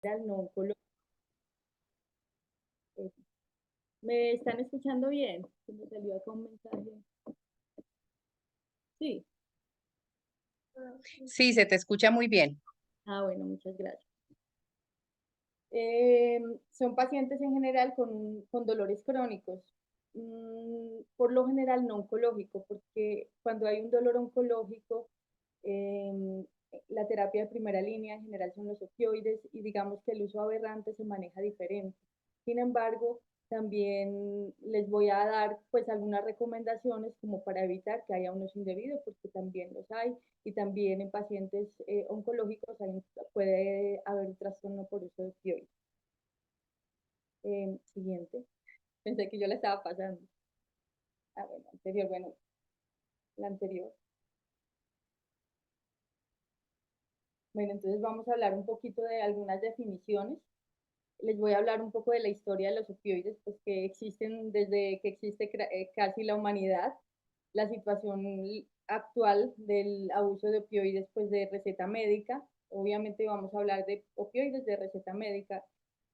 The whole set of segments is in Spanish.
no oncológico. ¿Me están escuchando bien? Se me salió acá un mensaje. Sí. Sí, se te escucha muy bien. Ah, bueno, muchas gracias. Son pacientes en general con dolores crónicos, por lo general no oncológico, porque cuando hay un dolor oncológico, eh, la terapia de primera línea en general son los opioides y digamos que el uso aberrante se maneja diferente. Sin embargo, también les voy a dar pues algunas recomendaciones como para evitar que haya un uso indebido, porque también los hay, y también en pacientes oncológicos puede haber un trastorno por uso de opioides. Siguiente. Pensé que yo la estaba pasando. Ah, bueno, anterior, bueno, la anterior. Bueno, entonces vamos a hablar un poquito de algunas definiciones. Les voy a hablar un poco de la historia de los opioides, pues que existen desde que existe casi la humanidad, la situación actual del abuso de opioides, pues de receta médica. Obviamente vamos a hablar de opioides de receta médica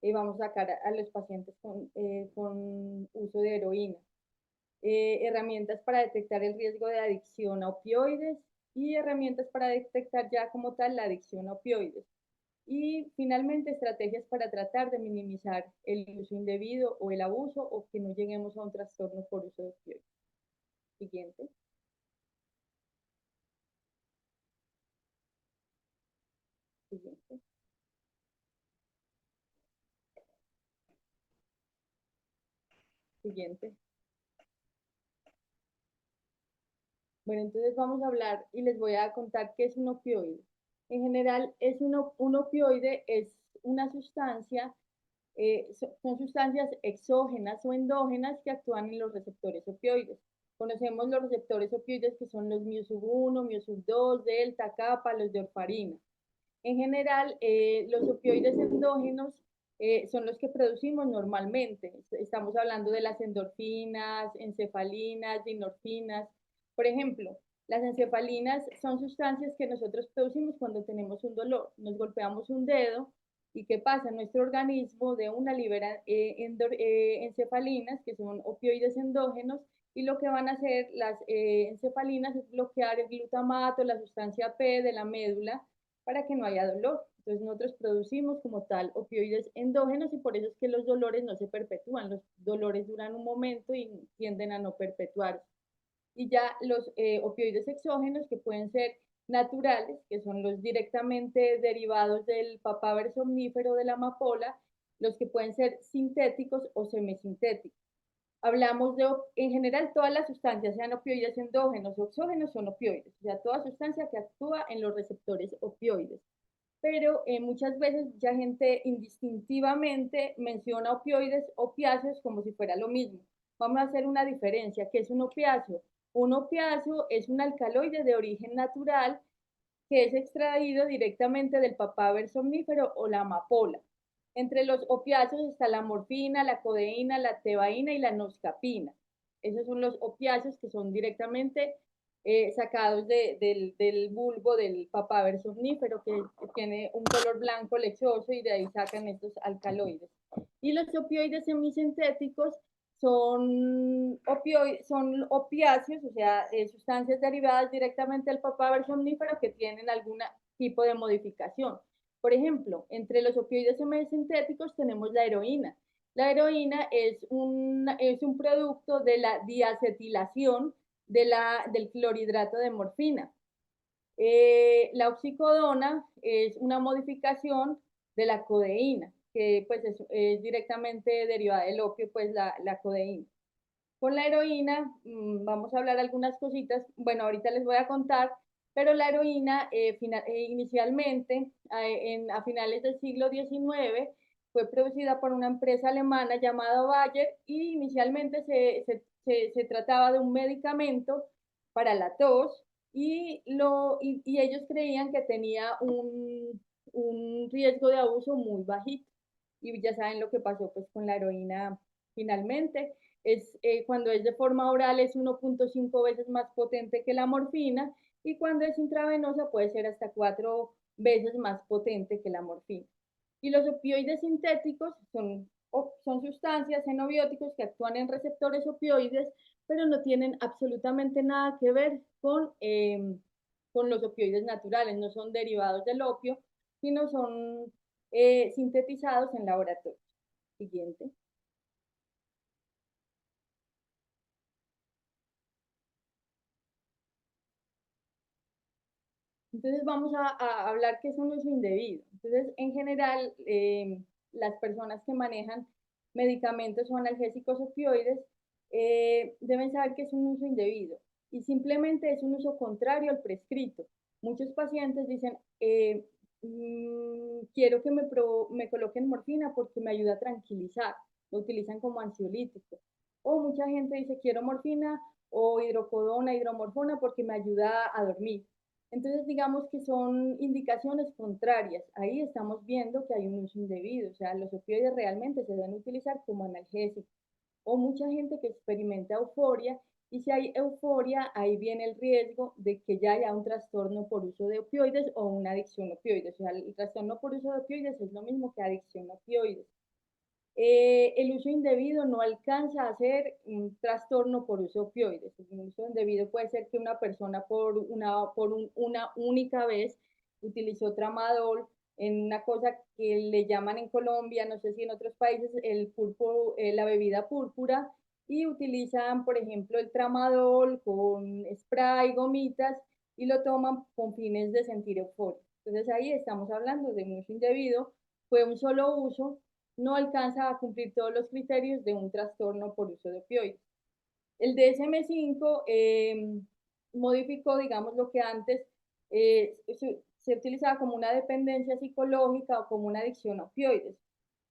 y vamos a sacar a los pacientes con uso de heroína. Herramientas para detectar el riesgo de adicción a opioides y herramientas para detectar ya como tal la adicción a opioides. Y finalmente, estrategias para tratar de minimizar el uso indebido o el abuso o que no lleguemos a un trastorno por uso de opioides. Siguiente, siguiente, siguiente. Bueno, entonces vamos a hablar y les voy a contar qué es un opioide. En general, un opioide es una sustancia, son sustancias exógenas o endógenas que actúan en los receptores opioides. Conocemos los receptores opioides que son los MuSub 1, MuSub 2, delta, kappa, los de warfarina. En general, los opioides endógenos son los que producimos normalmente. Estamos hablando de las endorfinas, encefalinas, dinorfinas. Por ejemplo, las encefalinas son sustancias que nosotros producimos cuando tenemos un dolor. Nos golpeamos un dedo y ¿qué pasa? Nuestro organismo de una libera encefalinas, que son opioides endógenos, y lo que van a hacer las encefalinas es bloquear el glutamato, la sustancia P de la médula, para que no haya dolor. Entonces nosotros producimos como tal opioides endógenos y por eso es que los dolores no se perpetúan. Los dolores duran un momento y tienden a no perpetuarse. Y ya los opioides exógenos, que pueden ser naturales, que son los directamente derivados del papaver somnífero de la amapola, los que pueden ser sintéticos o semisintéticos. Hablamos de, en general, todas las sustancias, sean opioides endógenos o exógenos, son opioides, o sea, toda sustancia que actúa en los receptores opioides. Pero muchas veces ya gente indistintivamente menciona opioides, opiáceos como si fuera lo mismo. Vamos a hacer una diferencia. ¿Qué es un opiáceo? Un opiáceo es un alcaloide de origen natural que es extraído directamente del papaver somnífero o la amapola. Entre los opiáceos está la morfina, la codeína, la tebaína y la noscapina. Esos son los opiáceos que son directamente sacados del bulbo del papaver somnífero, que tiene un color blanco lechoso y de ahí sacan estos alcaloides. Y los opioides semisintéticos son opiáceos, o sea, sustancias derivadas directamente del papaver somnífero que tienen algún tipo de modificación. Por ejemplo, entre los opioides semisintéticos tenemos la heroína. La heroína es un producto de la diacetilación del clorhidrato de morfina. La oxicodona es una modificación de la codeína, que pues es directamente derivada del opio, pues la codeína. Con la heroína, vamos a hablar algunas cositas, bueno, ahorita les voy a contar, pero la heroína inicialmente, a finales del siglo XIX, fue producida por una empresa alemana llamada Bayer y inicialmente se trataba de un medicamento para la tos y ellos creían que tenía un riesgo de abuso muy bajito. Y ya saben lo que pasó pues con la heroína finalmente. Cuando es de forma oral es 1.5 veces más potente que la morfina y cuando es intravenosa puede ser hasta 4 veces más potente que la morfina. Y los opioides sintéticos son sustancias xenobióticos que actúan en receptores opioides, pero no tienen absolutamente nada que ver con los opioides naturales, no son derivados del opio, sino son sintetizados en laboratorio. Siguiente. Entonces vamos a hablar qué es un uso indebido. Entonces, en general, las personas que manejan medicamentos o analgésicos opioides deben saber que es un uso indebido y simplemente es un uso contrario al prescrito. Muchos pacientes dicen, quiero que me coloquen morfina porque me ayuda a tranquilizar, lo utilizan como ansiolítico. O mucha gente dice, quiero morfina o hidrocodona, hidromorfona porque me ayuda a dormir. Entonces, digamos que son indicaciones contrarias. Ahí estamos viendo que hay un uso indebido. O sea, los opioides realmente se deben utilizar como analgésicos. O mucha gente que experimenta euforia. Y si hay euforia, ahí viene el riesgo de que ya haya un trastorno por uso de opioides o una adicción a opioides. O sea, el trastorno por uso de opioides es lo mismo que adicción a opioides. El uso indebido no alcanza a ser un trastorno por uso de opioides. El uso indebido puede ser que una persona una única vez utilizó tramadol en una cosa que le llaman en Colombia, no sé si en otros países, la bebida púrpura, y utilizan, por ejemplo, el tramadol con spray, gomitas, y lo toman con fines de sentir euforia. Entonces ahí estamos hablando de un uso indebido, fue un solo uso, no alcanza a cumplir todos los criterios de un trastorno por uso de opioides. El DSM-5 modificó, digamos, lo que antes se utilizaba como una dependencia psicológica o como una adicción a opioides.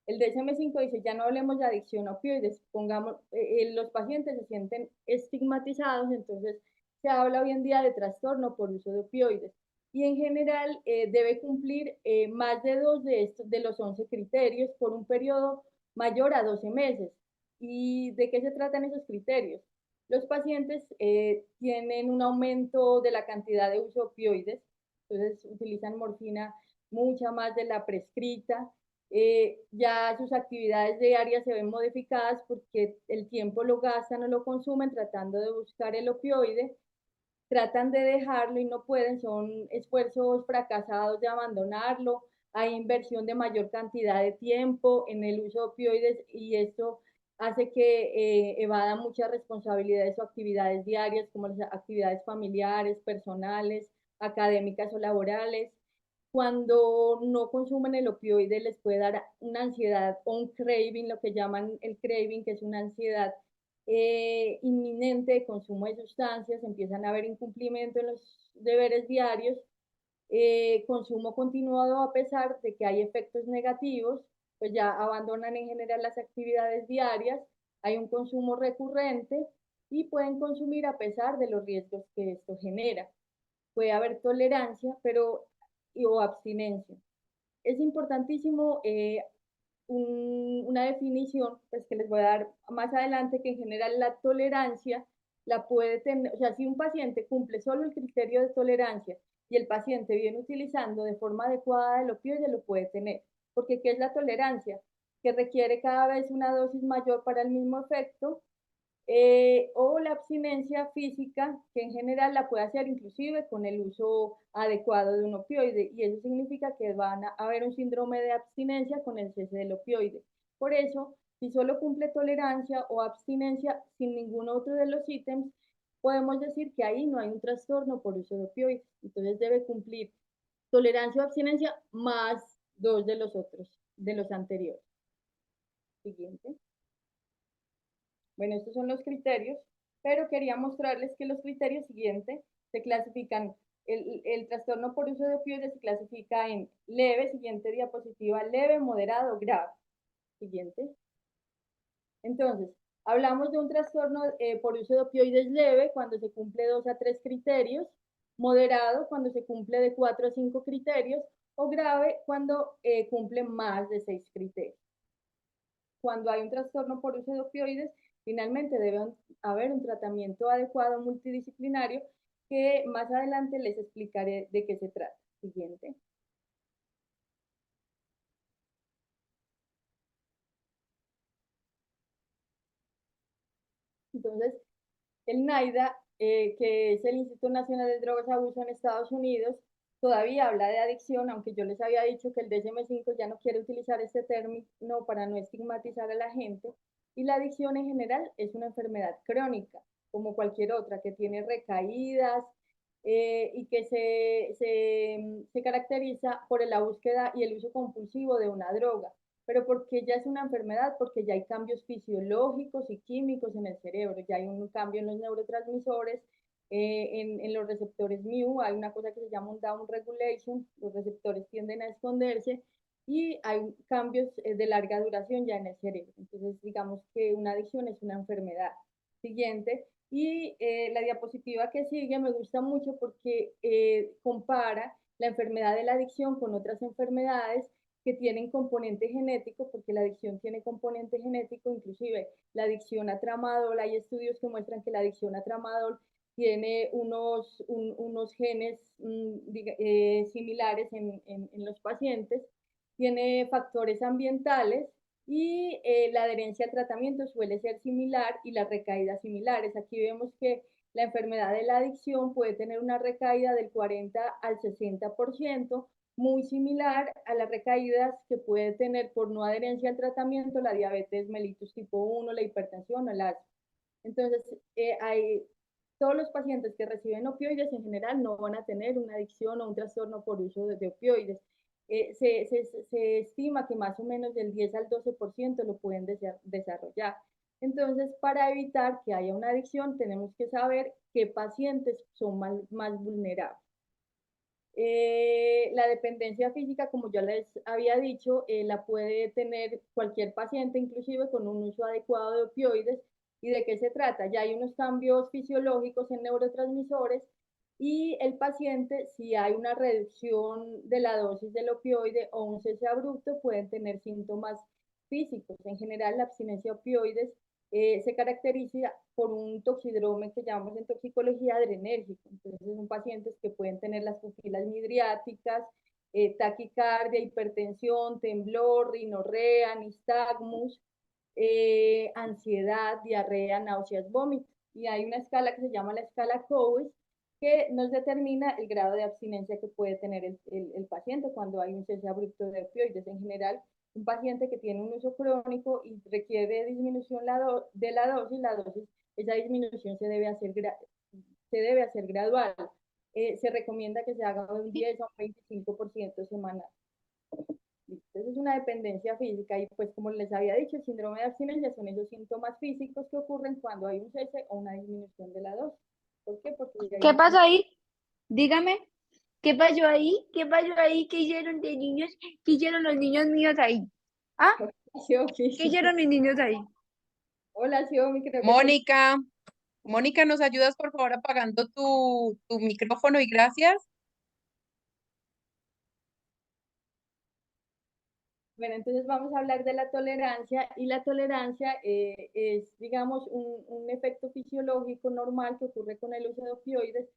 El DSM-5 dice, ya no hablemos de adicción a opioides, pongamos, los pacientes se sienten estigmatizados, entonces se habla hoy en día de trastorno por uso de opioides. Y en general debe cumplir más de 2 de los 11 criterios por un periodo mayor a 12 meses. ¿Y de qué se tratan esos criterios? Los pacientes tienen un aumento de la cantidad de uso de opioides, entonces utilizan morfina mucha más de la prescrita, ya sus actividades diarias se ven modificadas porque el tiempo lo gastan o lo consumen tratando de buscar el opioide, tratan de dejarlo y no pueden, son esfuerzos fracasados de abandonarlo, hay inversión de mayor cantidad de tiempo en el uso de opioides y esto hace que evadan muchas responsabilidades o actividades diarias como las actividades familiares, personales, académicas o laborales. Cuando no consumen el opioide les puede dar una ansiedad o un craving, lo que llaman el craving, que es una ansiedad inminente de consumo de sustancias, empiezan a haber incumplimiento en los deberes diarios, consumo continuado a pesar de que hay efectos negativos, pues ya abandonan en general las actividades diarias, hay un consumo recurrente y pueden consumir a pesar de los riesgos que esto genera. Puede haber tolerancia, o abstinencia. Es importantísimo una definición, pues que les voy a dar más adelante, que en general la tolerancia la puede tener, o sea, si un paciente cumple solo el criterio de tolerancia y el paciente viene utilizando de forma adecuada el opioide, lo puede tener. Porque ¿qué es la tolerancia? Que requiere cada vez una dosis mayor para el mismo efecto, o la abstinencia física, que en general la puede hacer inclusive con el uso adecuado de un opioide, y eso significa que van a haber un síndrome de abstinencia con el cese del opioide. Por eso, si solo cumple tolerancia o abstinencia sin ningún otro de los ítems, podemos decir que ahí no hay un trastorno por uso de opioides. Entonces debe cumplir tolerancia o abstinencia más 2 de los otros, de los anteriores. Siguiente. Bueno, estos son los criterios, pero quería mostrarles que los criterios siguientes se clasifican, el trastorno por uso de opioides se clasifica en leve, siguiente diapositiva, leve, moderado, grave. Siguiente. Entonces, hablamos de un trastorno por uso de opioides leve cuando se cumple 2 a 3 criterios, moderado cuando se cumple de 4 a 5 criterios, o grave cuando cumple más de 6 criterios. Cuando hay un trastorno por uso de opioides, finalmente debe haber un tratamiento adecuado multidisciplinario que más adelante les explicaré de qué se trata. Siguiente. Entonces, el NIDA, que es el Instituto Nacional de Drogas y Abuso en Estados Unidos, todavía habla de adicción, aunque yo les había dicho que el DSM-5 ya no quiere utilizar este término para no estigmatizar a la gente. Y la adicción en general es una enfermedad crónica, como cualquier otra, que tiene recaídas y que se caracteriza por la búsqueda y el uso compulsivo de una droga. Pero porque ya es una enfermedad, porque ya hay cambios fisiológicos y químicos en el cerebro, ya hay un cambio en los neurotransmisores, en los receptores mu, hay una cosa que se llama un down regulation, los receptores tienden a esconderse y hay cambios de larga duración ya en el cerebro. Entonces, digamos que una adicción es una enfermedad. Siguiente, y la diapositiva que sigue me gusta mucho porque compara la enfermedad de la adicción con otras enfermedades que tienen componente genético, porque la adicción tiene componente genético, inclusive la adicción a tramadol, hay estudios que muestran que la adicción a tramadol tiene unos genes similares en los pacientes, tiene factores ambientales y la adherencia al tratamiento suele ser similar y las recaídas similares. Aquí vemos que la enfermedad de la adicción puede tener una recaída del 40 al 60%, muy similar a las recaídas que puede tener por no adherencia al tratamiento la diabetes mellitus tipo 1, la hipertensión o el asma. Entonces, todos los pacientes que reciben opioides en general no van a tener una adicción o un trastorno por uso de opioides. Se estima que más o menos del 10 al 12% lo pueden desarrollar. Entonces, para evitar que haya una adicción, tenemos que saber qué pacientes son más vulnerables. La dependencia física, como ya les había dicho, la puede tener cualquier paciente, inclusive con un uso adecuado de opioides. ¿Y de qué se trata? Ya hay unos cambios fisiológicos en neurotransmisores y el paciente, si hay una reducción de la dosis del opioide o un cese abrupto, pueden tener síntomas físicos. En general, la abstinencia a opioides se caracteriza por un toxidrome que llamamos en toxicología adrenérgico. Entonces, son pacientes que pueden tener las pupilas midriáticas, taquicardia, hipertensión, temblor, rinorrea, nistagmus, ansiedad, diarrea, náuseas, vómitos. Y hay una escala que se llama la escala Cowes, que nos determina el grado de abstinencia que puede tener el paciente cuando hay un cese abrupto de opioides. En general, un paciente que tiene un uso crónico y requiere disminución de la dosis, esa disminución se debe hacer gradual. Se recomienda que se haga de un 10 a un 25% semanal. Entonces es una dependencia física y pues como les había dicho, el síndrome de abstinencia son esos síntomas físicos que ocurren cuando hay un cese o una disminución de la dosis. ¿Por qué? Porque hay ¿Qué una... pasó ahí? Dígame, ¿qué pasó ahí? ¿Qué pasó ahí? ¿Qué hicieron de niños? ¿Qué hicieron los niños míos ahí? ¿Ah? ¿Qué hicieron mis niños ahí? Hola, Xiomi, creo que te... Mónica, Mónica, ¿nos ayudas por favor apagando tu micrófono y gracias? Bueno, entonces vamos a hablar de la tolerancia y la tolerancia es, digamos, un efecto fisiológico normal que ocurre con el uso de opioides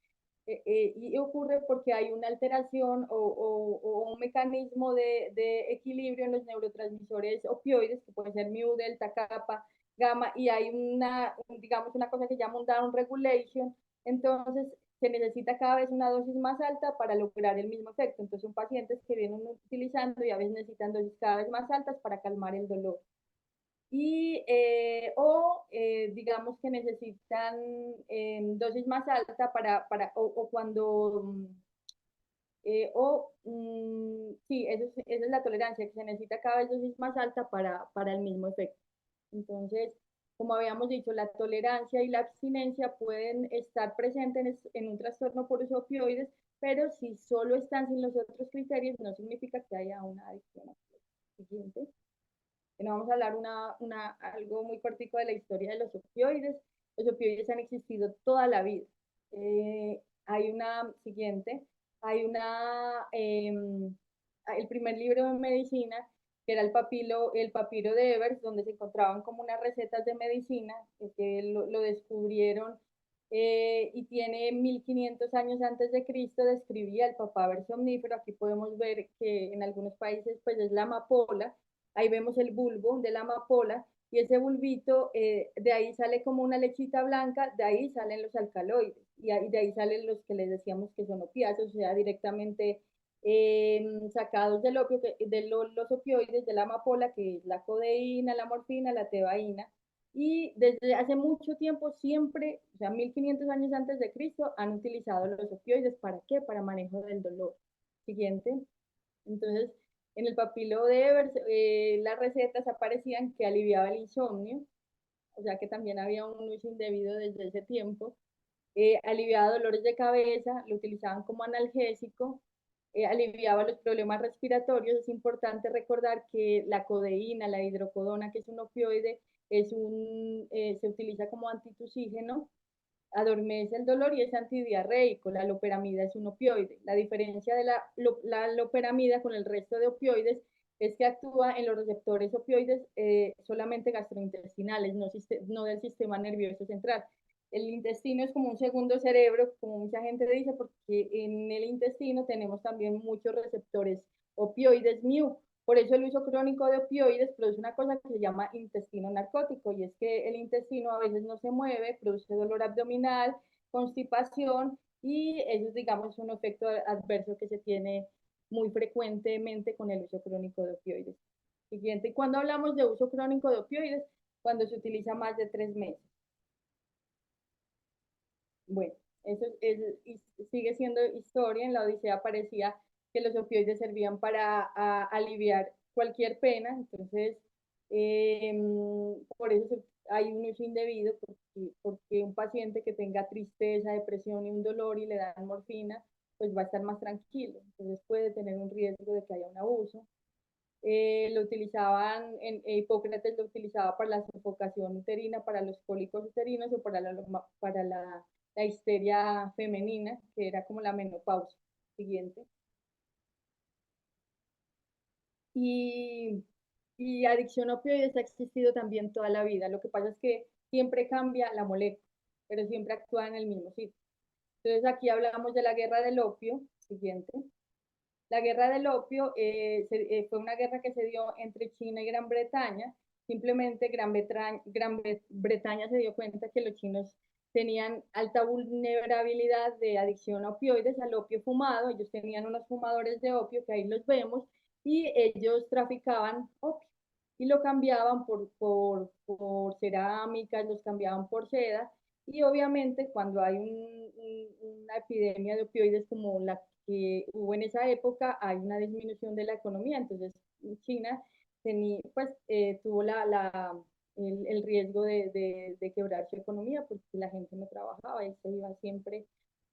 y ocurre porque hay una alteración o un mecanismo de equilibrio en los neurotransmisores opioides, que puede ser mu, delta, kappa, gamma, y hay digamos, una cosa que se llama un down regulation. Entonces, se necesita cada vez una dosis más alta para lograr el mismo efecto. Entonces, son pacientes que vienen utilizando y a veces necesitan dosis cada vez más altas para calmar el dolor. Digamos que necesitan dosis más alta o cuando, sí, esa es la tolerancia, que se necesita cada vez dosis más alta para el mismo efecto. Entonces, como habíamos dicho, la tolerancia y la abstinencia pueden estar presentes en un trastorno por uso de opioides, pero si solo están sin los otros criterios, no significa que haya una adicción. Siguiente. Bueno, vamos a hablar algo muy cortico de la historia de los opioides. Los opioides han existido toda la vida. Hay una siguiente, hay el primer libro de medicina, que era el papiro de Evers, donde se encontraban como unas recetas de medicina, que lo descubrieron y tiene 1500 años antes de Cristo, describía el papaver somnífero. Aquí podemos ver que en algunos países pues es la amapola. Ahí vemos el bulbo de la amapola y y ese bulbito, de ahí sale como una lechita blanca, de ahí salen los alcaloides, y de ahí salen los que les decíamos que son opiáceos, o sea, directamente sacados del opio, los opioides, de la amapola, que es la codeína, la morfina, la tebaína, y desde hace mucho tiempo siempre, o sea, 1500 años antes de Cristo, han utilizado los opioides. ¿Para qué? Para manejo del dolor. Siguiente. Entonces, en el papilo de Ebers, las recetas aparecían que aliviaba el insomnio, o sea que también había un uso indebido desde ese tiempo. Aliviaba dolores de cabeza, lo utilizaban como analgésico, aliviaba los problemas respiratorios. Es importante recordar que la codeína, la hidrocodona, que es un opioide, se utiliza como antitusígeno, adormece el dolor y es antidiarreico. La loperamida es un opioide. La diferencia de la loperamida con el resto de opioides es que actúa en los receptores opioides solamente gastrointestinales, no del sistema nervioso central. El intestino es como un segundo cerebro, como mucha gente dice, porque en el intestino tenemos también muchos receptores opioides mu. Por eso el uso crónico de opioides produce una cosa que se llama intestino narcótico, y es que el intestino a veces no se mueve, produce dolor abdominal, constipación, y eso, digamos, es un efecto adverso que se tiene muy frecuentemente con el uso crónico de opioides. Siguiente, y cuando hablamos de uso crónico de opioides, cuando se utiliza más de 3 meses. Bueno, eso sigue siendo historia. En la Odisea parecía que los opioides servían para aliviar cualquier pena, entonces por eso hay un uso indebido, porque un paciente que tenga tristeza, depresión y un dolor y le dan morfina, pues va a estar más tranquilo, entonces puede tener un riesgo de que haya un abuso. Lo utilizaban, Hipócrates lo utilizaba para la sofocación uterina, para los cólicos uterinos o para la histeria femenina, que era como la menopausia. Siguiente. Y, y adicción a opioides ha existido también toda la vida. Lo que pasa es que siempre cambia la molécula, pero siempre actúa en el mismo sitio. Entonces aquí hablamos de la guerra del opio. Siguiente. La guerra del opio fue una guerra que se dio entre China y Gran Bretaña. Simplemente Gran Bretaña se dio cuenta que los chinos tenían alta vulnerabilidad de adicción a opioides, al opio fumado. Ellos tenían unos fumadores de opio, que ahí los vemos, y ellos traficaban opio y lo cambiaban por cerámicas, los cambiaban por seda. Y obviamente cuando hay una epidemia de opioides como la que hubo en esa época, hay una disminución de la economía. Entonces China pues, tuvo el riesgo de quebrar su economía, porque la gente no trabajaba y se iba siempre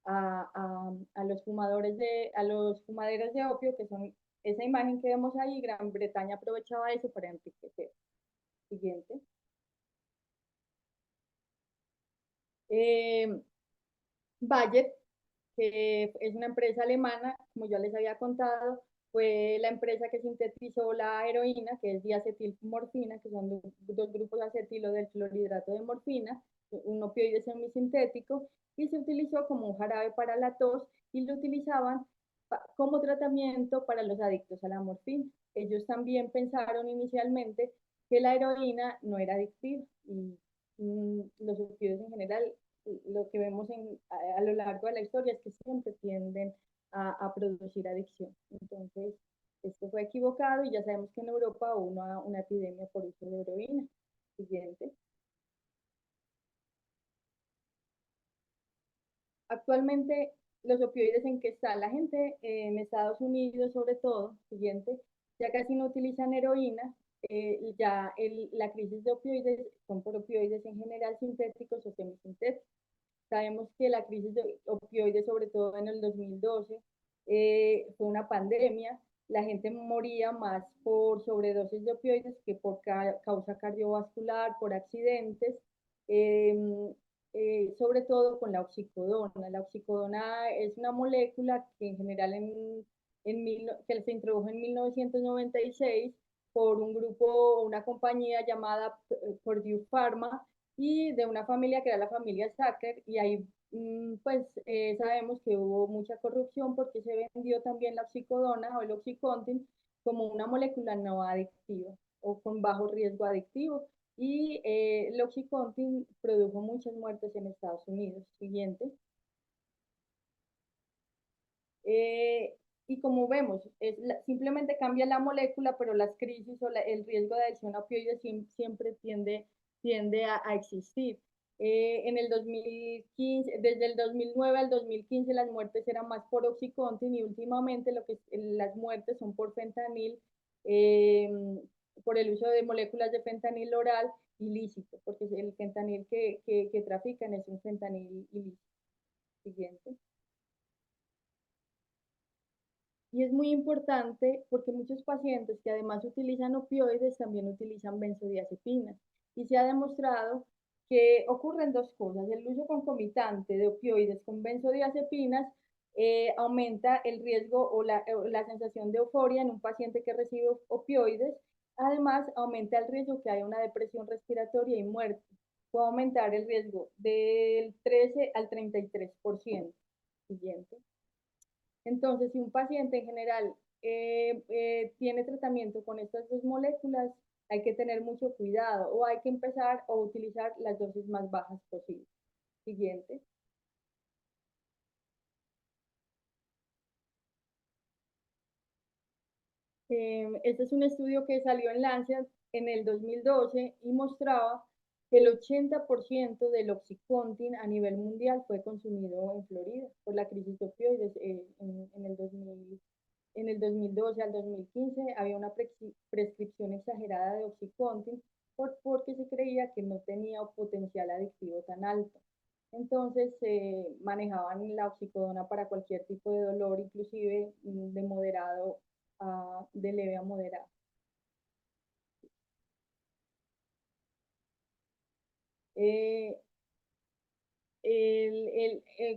a los fumaderos de opio, que son esa imagen que vemos ahí. Gran Bretaña aprovechaba eso para enriquecer. Siguiente. Bayer, que es una empresa alemana, como ya les había contado, fue la empresa que sintetizó la heroína, que es diacetilmorfina, que son dos grupos acetilo del clorhidrato de morfina, un opioide semisintético, y se utilizó como un jarabe para la tos, y lo utilizaban como tratamiento para los adictos a la morfina. Ellos también pensaron inicialmente que la heroína no era adictiva, y los opioides en general, lo que vemos a lo largo de la historia es que siempre tienden a producir adicción. Entonces, esto fue equivocado, y ya sabemos que en Europa hubo una epidemia por uso de heroína. Siguiente. Actualmente, los opioides, en que está la gente en Estados Unidos, sobre todo, siguiente, ya casi no utilizan heroína. La crisis de opioides son por opioides en general sintéticos o semisintéticos. Sabemos que la crisis de opioides, sobre todo en el 2012, fue una pandemia. La gente moría más por sobredosis de opioides que por causa cardiovascular, por accidentes. Eh, Sobre todo con la oxicodona. La oxicodona es una molécula que en general que se introdujo en 1996 por un grupo, una compañía llamada Purdue Pharma, y de una familia que era la familia Sacker, y ahí pues sabemos que hubo mucha corrupción, porque se vendió también la oxicodona o el oxycontin como una molécula no adictiva o con bajo riesgo adictivo. Y el Oxycontin produjo muchas muertes en Estados Unidos. Siguiente. Y como vemos, simplemente cambia la molécula, pero las crisis o el riesgo de adicción a opioides siempre tiende a existir. En el 2015, desde el 2009 al 2015 las muertes eran más por Oxycontin y últimamente las muertes son por fentanil, eh, por el uso de moléculas de fentanil oral ilícito, porque el fentanil que trafican es un fentanil ilícito. Siguiente. Y es muy importante porque muchos pacientes que además utilizan opioides también utilizan benzodiazepinas. Y se ha demostrado que ocurren dos cosas. El uso concomitante de opioides con benzodiazepinas aumenta el riesgo o la sensación de euforia en un paciente que recibe opioides. Además, aumenta el riesgo que haya una depresión respiratoria y muerte. Puede aumentar el riesgo del 13 al 33%. Siguiente. Entonces, si un paciente en general tiene tratamiento con estas dos moléculas, hay que tener mucho cuidado o hay que empezar o utilizar las dosis más bajas posibles. Siguiente. Este es un estudio que salió en Lancet en el 2012 y mostraba que el 80% del Oxycontin a nivel mundial fue consumido en Florida por la crisis de opioides en el 2000. En el 2012 al 2015 había una prescripción exagerada de Oxycontin porque se creía que no tenía un potencial adictivo tan alto. Entonces manejaban la oxicodona para cualquier tipo de dolor, inclusive de moderado de leve a moderado. Eh,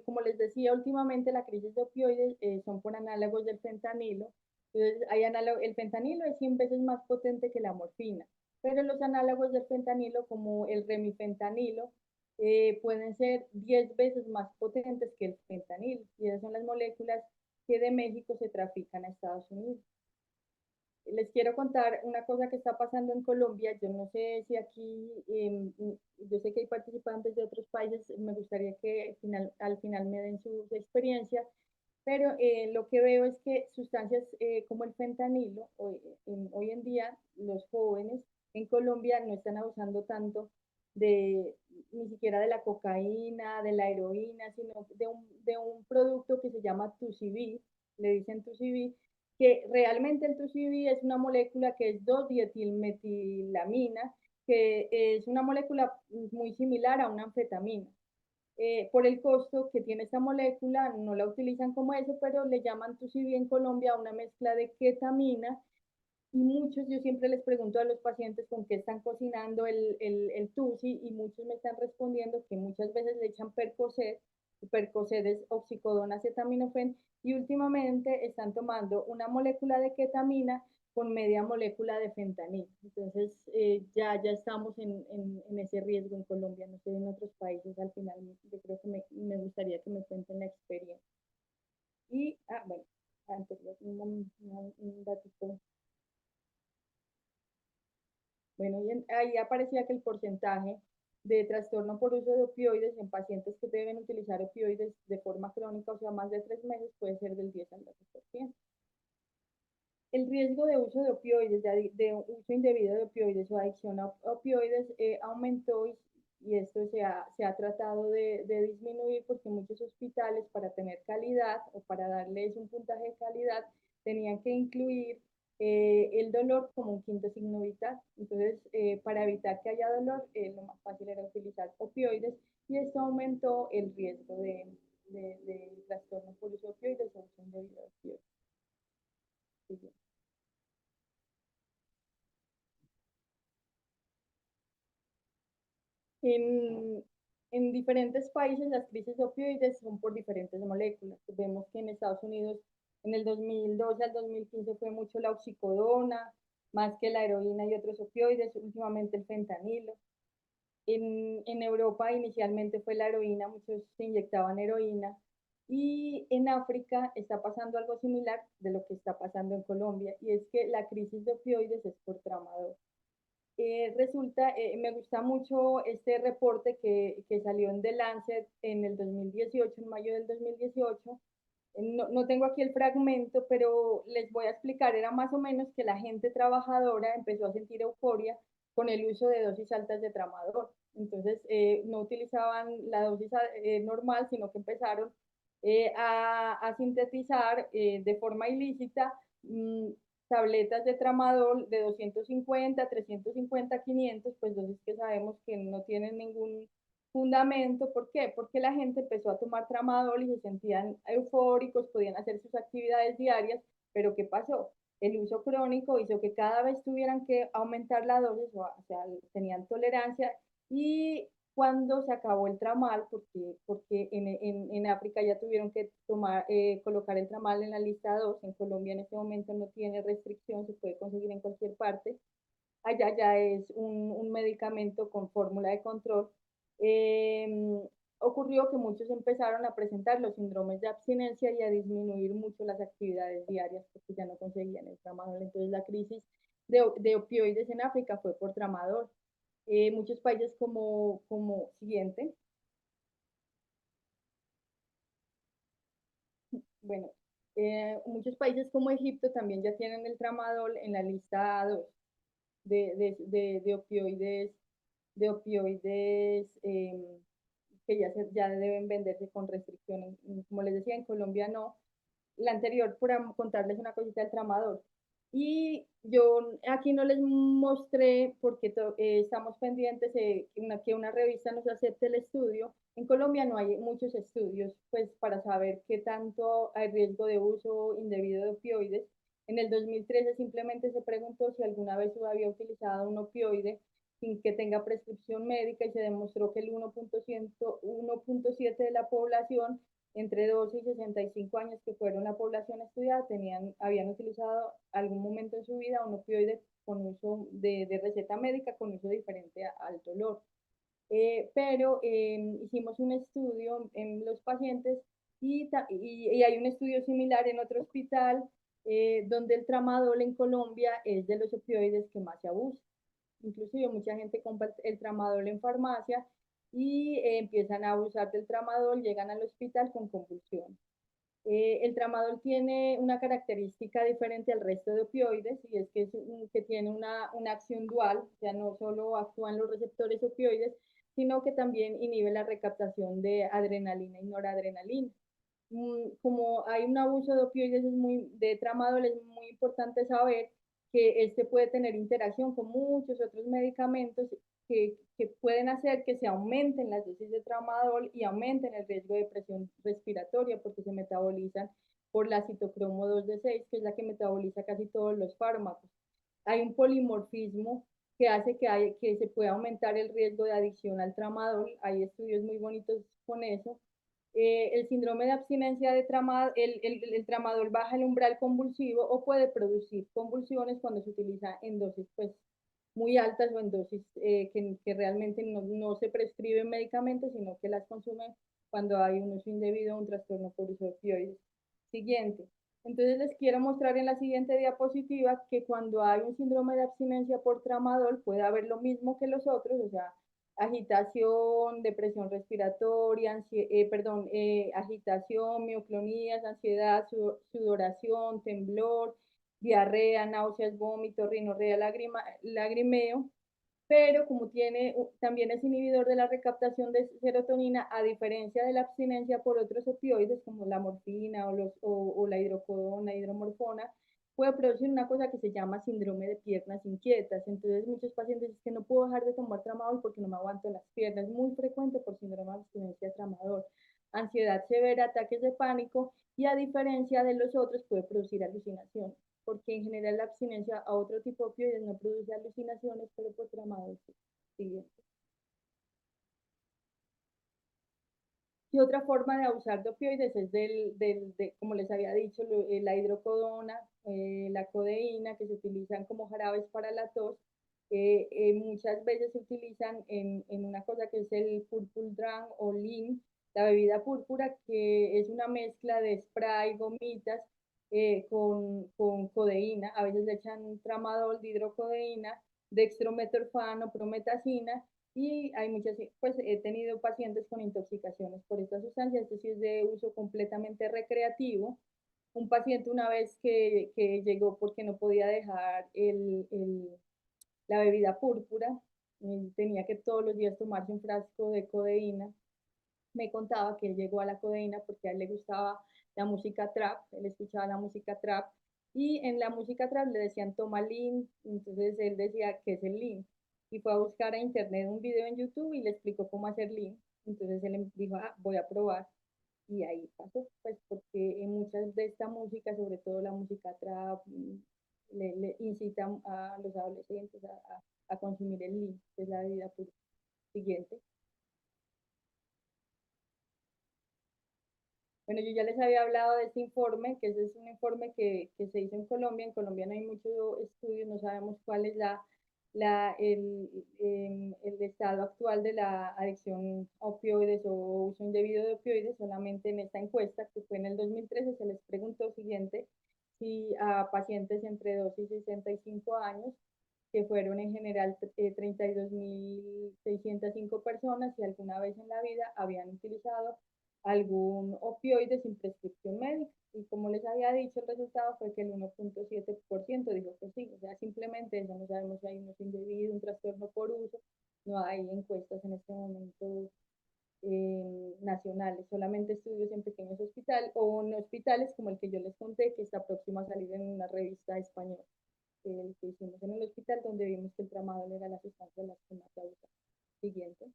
como les decía, últimamente la crisis de opioides son por análogos del fentanilo. Entonces, el fentanilo es 100 veces más potente que la morfina, pero los análogos del fentanilo, como el remifentanilo, pueden ser 10 veces más potentes que el fentanilo. Y esas son las moléculas que de México se trafican a Estados Unidos. Les quiero contar una cosa que está pasando en Colombia. Yo no sé si aquí, yo sé que hay participantes de otros países, me gustaría que al final me den su experiencia, pero lo que veo es que sustancias como el fentanilo, hoy en día los jóvenes en Colombia no están abusando tanto de ni siquiera de la cocaína, de la heroína, sino de un producto que se llama TUCB, le dicen TUCB, que realmente el TUCB es una molécula que es 2-dietilmetilamina, que es una molécula muy similar a una anfetamina. Por el costo que tiene esta molécula, no la utilizan como eso, pero le llaman TUCB en Colombia una mezcla de ketamina. Y muchos, yo siempre les pregunto a los pacientes con qué están cocinando el TUCI y muchos me están respondiendo que muchas veces le echan Percocet. Percocet es oxicodona acetaminofén y últimamente están tomando una molécula de ketamina con media molécula de fentanil. Entonces ya estamos en ese riesgo en Colombia, no sé en otros países. Al final yo creo que me gustaría que me cuenten la experiencia. Y, bueno, antes un datito. Bueno, y ahí aparecía que el porcentaje de trastorno por uso de opioides en pacientes que deben utilizar opioides de forma crónica, o sea, más de 3 meses, puede ser del 10 al 12%. El riesgo de uso de opioides, de uso indebido de opioides o adicción a opioides aumentó y esto se ha tratado de disminuir porque muchos hospitales para tener calidad o para darles un puntaje de calidad tenían que incluir el dolor como un quinto signo vital. Entonces, para evitar que haya dolor, lo más fácil era utilizar opioides y esto aumentó el riesgo de trastorno por uso de opioides o uso indebido de opioides. Sí. En, en diferentes países las crisis de opioides son por diferentes moléculas. Vemos que en Estados Unidos en el 2012 al 2015 fue mucho la oxicodona, más que la heroína y otros opioides, últimamente el fentanilo. En Europa inicialmente fue la heroína, muchos se inyectaban heroína. Y en África está pasando algo similar de lo que está pasando en Colombia, y es que la crisis de opioides es por tramador. resulta, me gusta mucho este reporte que salió en The Lancet en el 2018, en mayo del 2018. No tengo aquí el fragmento, pero les voy a explicar, era más o menos que la gente trabajadora empezó a sentir euforia con el uso de dosis altas de tramadol. Entonces, no utilizaban la dosis normal, sino que empezaron a sintetizar de forma ilícita tabletas de tramadol de 250, 350, 500, pues dosis que sabemos que no tienen ningún fundamento. ¿Por qué? Porque la gente empezó a tomar tramadol y se sentían eufóricos, podían hacer sus actividades diarias, pero ¿qué pasó? El uso crónico hizo que cada vez tuvieran que aumentar la dosis, o sea, tenían tolerancia, y cuando se acabó el tramal, porque en África ya tuvieron que colocar el tramal en la lista 2, en Colombia en este momento no tiene restricción, se puede conseguir en cualquier parte, allá ya es un medicamento con fórmula de control. eh, Ocurrió que muchos empezaron a presentar los síndromes de abstinencia y a disminuir mucho las actividades diarias porque ya no conseguían el tramadol. Entonces la crisis de opioides en África fue por tramadol. Muchos países como siguiente, bueno, muchos países como Egipto también ya tienen el tramadol en la lista 2 de opioides, que ya deben venderse con restricciones. Como les decía, en Colombia no. La anterior, por contarles una cosita del tramador. Y yo aquí no les mostré, porque estamos pendientes que una revista nos acepte el estudio. En Colombia no hay muchos estudios pues, para saber qué tanto hay riesgo de uso indebido de opioides. En el 2013 simplemente se preguntó si alguna vez había utilizado un opioide sin que tenga prescripción médica y se demostró que el 1.7 de la población entre 12 y 65 años, que fueron la población estudiada, habían utilizado algún momento en su vida un opioide con uso de receta médica, con uso diferente al dolor. Pero hicimos un estudio en los pacientes y hay un estudio similar en otro hospital donde el tramadol en Colombia es de los opioides que más se abusa. Inclusive mucha gente compra el tramadol en farmacia y empiezan a abusar del tramadol, llegan al hospital con convulsión. El tramadol tiene una característica diferente al resto de opioides y es que tiene una acción dual, ya no solo actúan los receptores opioides, sino que también inhibe la recaptación de adrenalina y noradrenalina. Como hay un abuso de opioides de tramadol, es muy importante saber que este puede tener interacción con muchos otros medicamentos que pueden hacer que se aumenten las dosis de tramadol y aumenten el riesgo de presión respiratoria porque se metabolizan por la citocromo 2D6, que es la que metaboliza casi todos los fármacos. Hay un polimorfismo que hace que se pueda aumentar el riesgo de adicción al tramadol. Hay estudios muy bonitos con eso. El síndrome de abstinencia de tramadol, el tramadol baja el umbral convulsivo o puede producir convulsiones cuando se utiliza en dosis pues, muy altas o en dosis que realmente no se prescriben medicamentos, sino que las consumen cuando hay un uso indebido o un trastorno por uso de opioides. Siguiente. Entonces les quiero mostrar en la siguiente diapositiva que cuando hay un síndrome de abstinencia por tramadol puede haber lo mismo que los otros, o sea, agitación, depresión respiratoria, agitación, mioclonías, ansiedad, sudoración, temblor, diarrea, náuseas, vómito, rinorrea, lagrimeo, pero como también es inhibidor de la recaptación de serotonina, a diferencia de la abstinencia por otros opioides como la morfina o la hidrocodona, hidromorfona, puede producir una cosa que se llama síndrome de piernas inquietas. Entonces muchos pacientes dicen que no puedo dejar de tomar tramadol porque no me aguanto las piernas. Es muy frecuente por síndrome de abstinencia de tramadol. Ansiedad severa, ataques de pánico y a diferencia de los otros puede producir alucinaciones porque en general la abstinencia a otro tipo de opioides no produce alucinaciones, pero por tramadol sí. Y otra forma de abusar de opioides es como les había dicho, la hidrocodona, la codeína, que se utilizan como jarabes para la tos. Muchas veces se utilizan en una cosa que es el purple drug o lean, la bebida púrpura, que es una mezcla de spray, gomitas, con codeína. A veces le echan tramadol, dihidrocodeína, dextrometorfano, prometacina, y hay muchas, pues he tenido pacientes con intoxicaciones por esta sustancia. Esto sí es de uso completamente recreativo. Un paciente una vez que llegó porque no podía dejar la bebida púrpura, tenía que todos los días tomarse un frasco de codeína, me contaba que él llegó a la codeína porque a él le gustaba la música trap, él escuchaba la música trap, y en la música trap le decían toma lean, entonces él decía ¿qué es el lean? Y fue a buscar a internet un video en YouTube y le explicó cómo hacer lean, entonces él dijo, ah, voy a probar, y ahí pasó, pues porque en muchas de esta música, sobre todo la música trap, le incitan a los adolescentes a consumir el lean, que es la bebida pura. Siguiente. Bueno, yo ya les había hablado de este informe, que ese es un informe que se hizo en Colombia. En Colombia no hay muchos estudios, no sabemos cuál es el estado actual de la adicción a opioides o uso indebido de opioides. Solamente en esta encuesta, que fue en el 2013, se les preguntó siguiente si a pacientes entre 2 y 65 años, que fueron en general 32.605 personas, si alguna vez en la vida habían utilizado algún opioide sin prescripción médica. Y como les había dicho, el resultado fue que el 1.7% dijo que sí. O sea, simplemente eso, no sabemos si hay un uso indebido, un trastorno por uso. No hay encuestas en este momento nacionales, solamente estudios en pequeños hospitales o en hospitales como el que yo les conté, que está próximo a salir en una revista española, que hicimos en el hospital, donde vimos que el tramadol era la sustancia de las que más se usa. Siguiente.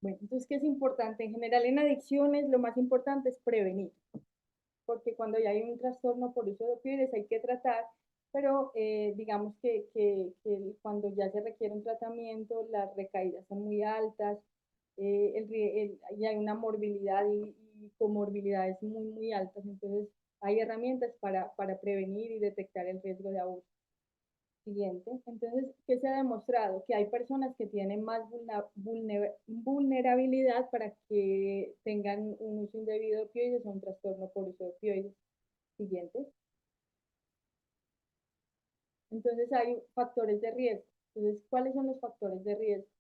Bueno, entonces, ¿qué es importante? En general, en adicciones, lo más importante es prevenir, porque cuando ya hay un trastorno por uso de opioides hay que tratar, pero digamos que cuando ya se requiere un tratamiento, las recaídas son muy altas, y hay una morbilidad y comorbilidades muy altas, entonces hay herramientas para prevenir y detectar el riesgo de abuso. Siguiente. Entonces, ¿qué se ha demostrado? Que hay personas que tienen más vulnerabilidad para que tengan un uso indebido de opioides o un trastorno por uso de opioides. Siguiente. Entonces, hay factores de riesgo. Entonces, ¿cuáles son los factores de riesgo?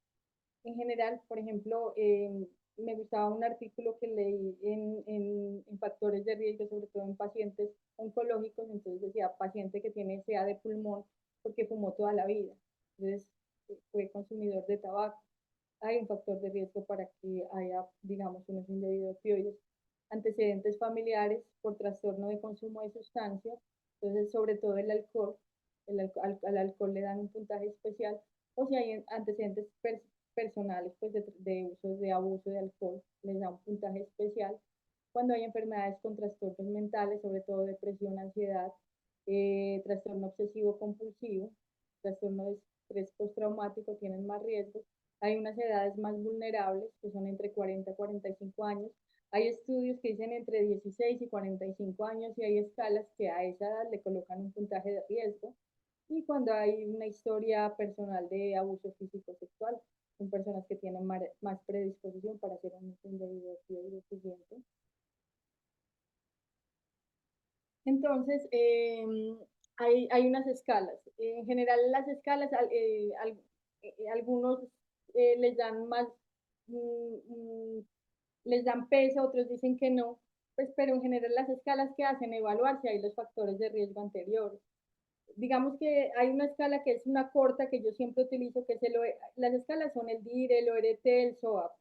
En general, por ejemplo, me gustaba un artículo que leí en factores de riesgo, sobre todo en pacientes oncológicos. Entonces decía, paciente que tiene CA de pulmón porque fumó toda la vida, entonces fue consumidor de tabaco. Hay un factor de riesgo para que haya, digamos, un uso indebido de opioides. Antecedentes familiares por trastorno de consumo de sustancias, entonces sobre todo el alcohol, al alcohol le dan un puntaje especial, o si hay antecedentes personales pues de uso de abuso de alcohol, les da un puntaje especial. Cuando hay enfermedades con trastornos mentales, sobre todo depresión, ansiedad, trastorno obsesivo compulsivo, trastorno de estrés postraumático, tienen más riesgos. Hay unas edades más vulnerables, que son entre 40 y 45 años. Hay estudios que dicen entre 16 y 45 años, y hay escalas que a esa edad le colocan un puntaje de riesgo. Y cuando hay una historia personal de abuso físico sexual, son personas que tienen más predisposición para hacer un uso indebido de siguiente. Entonces, hay unas escalas. En general, las escalas, algunos les dan más, les dan peso, otros dicen que no, pues, pero en general las escalas que hacen evaluar si hay los factores de riesgo anteriores. Digamos que hay una escala que es una corta que yo siempre utilizo, que es las escalas son el DIR, el ORT, el SOAP.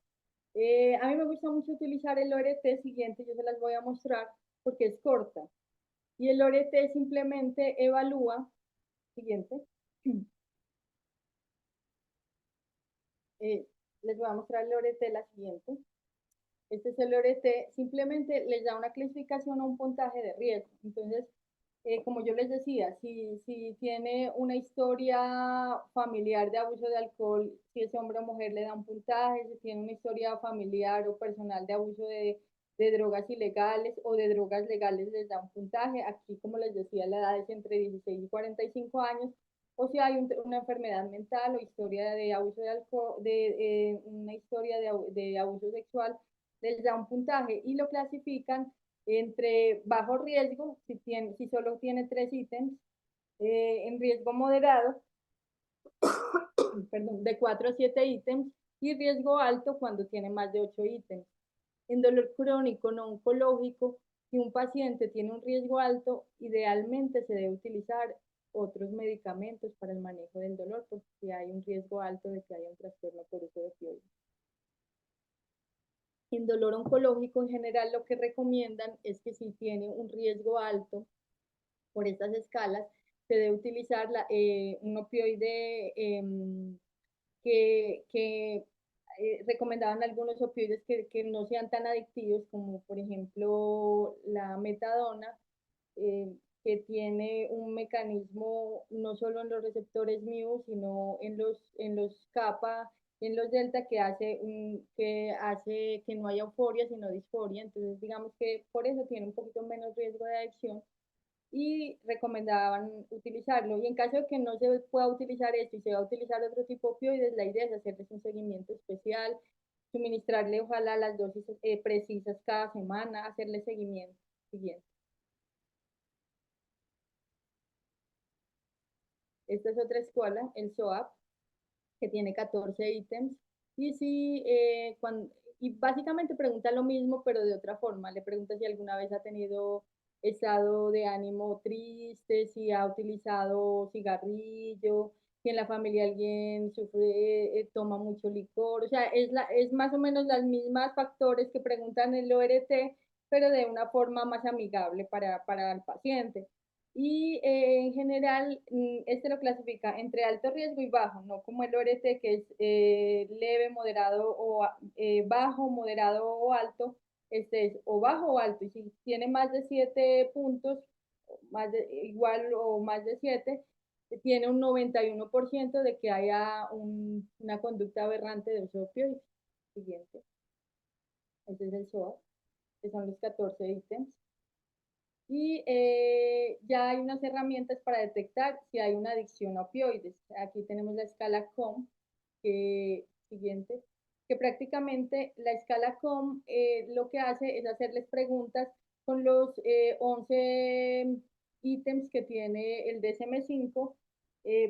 A mí me gusta mucho utilizar el ORT siguiente, yo se las voy a mostrar porque es corta. Y el ORT simplemente evalúa, siguiente, les voy a mostrar el ORT la siguiente. Este es el ORT, simplemente les da una clasificación o un puntaje de riesgo. Entonces, como yo les decía, si tiene una historia familiar de abuso de alcohol, si es hombre o mujer le da un puntaje, si tiene una historia familiar o personal de abuso de drogas ilegales o de drogas legales les da un puntaje. Aquí, como les decía, la edad es entre 16 y 45 años, o si hay una enfermedad mental o historia de abuso de alcohol, una historia de abuso sexual, les da un puntaje y lo clasifican entre bajo riesgo, si solo tiene 3 ítems, en riesgo moderado, perdón, de 4 a 7 ítems y riesgo alto cuando tiene más de 8 ítems. En dolor crónico no oncológico, si un paciente tiene un riesgo alto, idealmente se debe utilizar otros medicamentos para el manejo del dolor, porque hay un riesgo alto de que haya un trastorno por uso de opioides. En dolor oncológico, en general, lo que recomiendan es que si tiene un riesgo alto por estas escalas, se debe utilizar un opioide que recomendaban algunos opioides que no sean tan adictivos, como por ejemplo la metadona, eh, que tiene un mecanismo no solo en los receptores mu, sino en los kappa, en los delta, que hace que no haya euforia, sino disforia. Entonces, digamos que por eso tiene un poquito menos riesgo de adicción y recomendaban utilizarlo. Y en caso de que no se pueda utilizar esto y se va a utilizar otro tipo de opioides, la idea es hacerles un seguimiento especial, suministrarle ojalá las dosis precisas cada semana, hacerle seguimiento siguiente. Esta es otra escuela, el SOAP, que tiene 14 ítems. Y, si, y básicamente pregunta lo mismo, pero de otra forma. Le pregunta si alguna vez ha tenido estado de ánimo triste, si ha utilizado cigarrillo, si en la familia alguien sufre, toma mucho licor. O sea, es más o menos las mismas factores que preguntan el ORT, pero de una forma más amigable para el paciente. Y en general, este lo clasifica entre alto riesgo y bajo, no como el ORT, que es leve, moderado o bajo, moderado o alto. Este es o bajo o alto. Y si tiene más de 7 puntos, igual o más de 7, tiene un 91% de que haya una conducta aberrante de uso de opioides. Siguiente. Este es el SOA, que son los 14 ítems. Y ya hay unas herramientas para detectar si hay una adicción a opioides. Aquí tenemos la escala COM, siguiente, que prácticamente la escala COM lo que hace es hacerles preguntas con los 11 ítems que tiene el DSM-5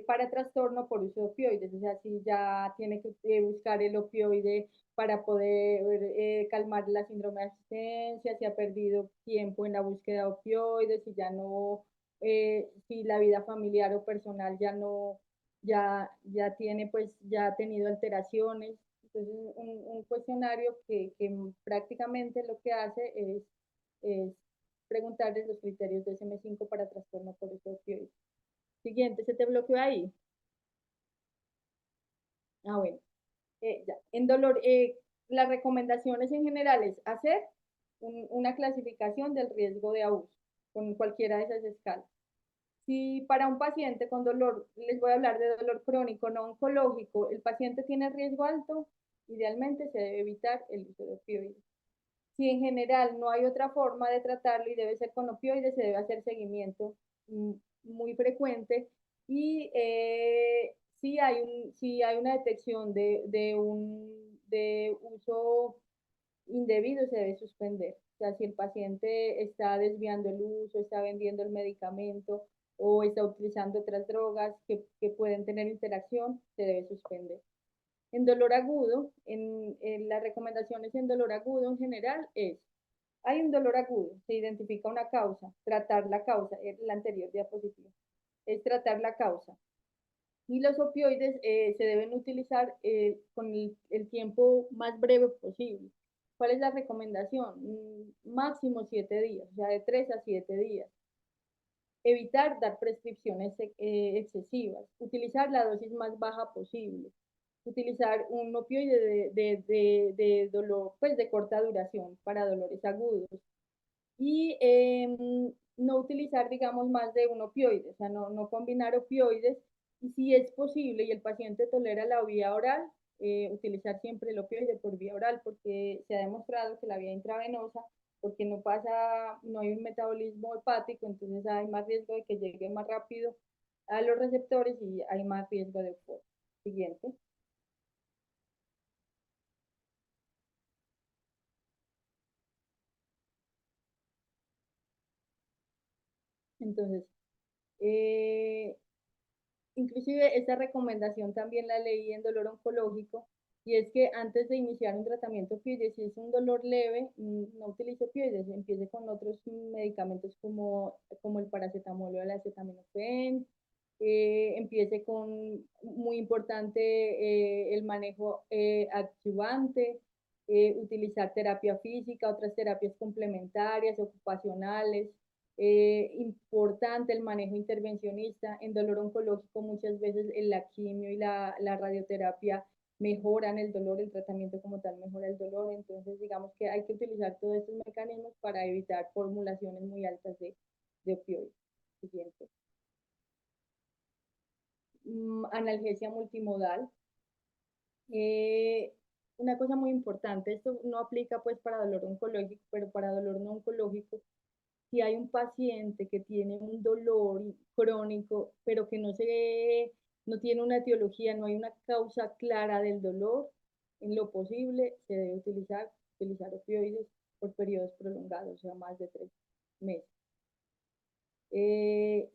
para trastorno por uso de opioides. O sea, si ya tiene que buscar el opioide para poder calmar la síndrome de abstinencia, si ha perdido tiempo en la búsqueda de opioides, si ya no, si la vida familiar o personal ya no, ya tiene, pues, ya ha tenido alteraciones. Entonces, un cuestionario que prácticamente lo que hace es preguntarles los criterios de SM5 para trastorno por uso de opioides. Siguiente, ¿se te bloqueó ahí? Ah, bueno. Ya. En dolor, las recomendaciones en general es hacer una clasificación del riesgo de abuso con cualquiera de esas escalas. Si para un paciente con dolor, les voy a hablar de dolor crónico no oncológico, el paciente tiene riesgo alto, idealmente se debe evitar el uso de opioides. Si en general no hay otra forma de tratarlo y debe ser con opioides, se debe hacer seguimiento muy frecuente y si hay una detección de uso indebido, se debe suspender. O sea, si el paciente está desviando el uso, está vendiendo el medicamento o está utilizando otras drogas que pueden tener interacción, se debe suspender. En dolor agudo, las recomendaciones en dolor agudo en general es, hay un dolor agudo, se identifica una causa, tratar la causa, es la anterior diapositiva, es tratar la causa. Y los opioides se deben utilizar con el tiempo más breve posible. ¿Cuál es la recomendación? Máximo 7 días, o sea, de 3 a 7 días. Evitar dar prescripciones excesivas, utilizar la dosis más baja posible, utilizar un opioide de dolor, pues de corta duración para dolores agudos y no utilizar, digamos, más de un opioide, o sea, no combinar opioides y si es posible y el paciente tolera la vía oral, utilizar siempre el opioide por vía oral porque se ha demostrado que la vía intravenosa, porque no hay un metabolismo hepático, entonces hay más riesgo de que llegue más rápido a los receptores y hay más riesgo de euforia. Siguiente. Entonces, inclusive esta recomendación también la leí en dolor oncológico, y es que antes de iniciar un tratamiento opioide, si es un dolor leve, no utilice opioides, empiece con otros medicamentos como el paracetamol o el acetaminofén, empiece con, muy importante, el manejo adyuvante, utilizar terapia física, otras terapias complementarias, ocupacionales. Importante el manejo intervencionista. En dolor oncológico muchas veces la quimio y la radioterapia mejoran el dolor, el tratamiento como tal mejora el dolor, entonces digamos que hay que utilizar todos estos mecanismos para evitar formulaciones muy altas de opioides. Siguiente. Analgesia multimodal. Una cosa muy importante, esto no aplica pues para dolor oncológico, pero para dolor no oncológico, si hay un paciente que tiene un dolor crónico, pero que no tiene una etiología, no hay una causa clara del dolor, en lo posible se debe utilizar opioides por periodos prolongados, o sea, más de 3 meses.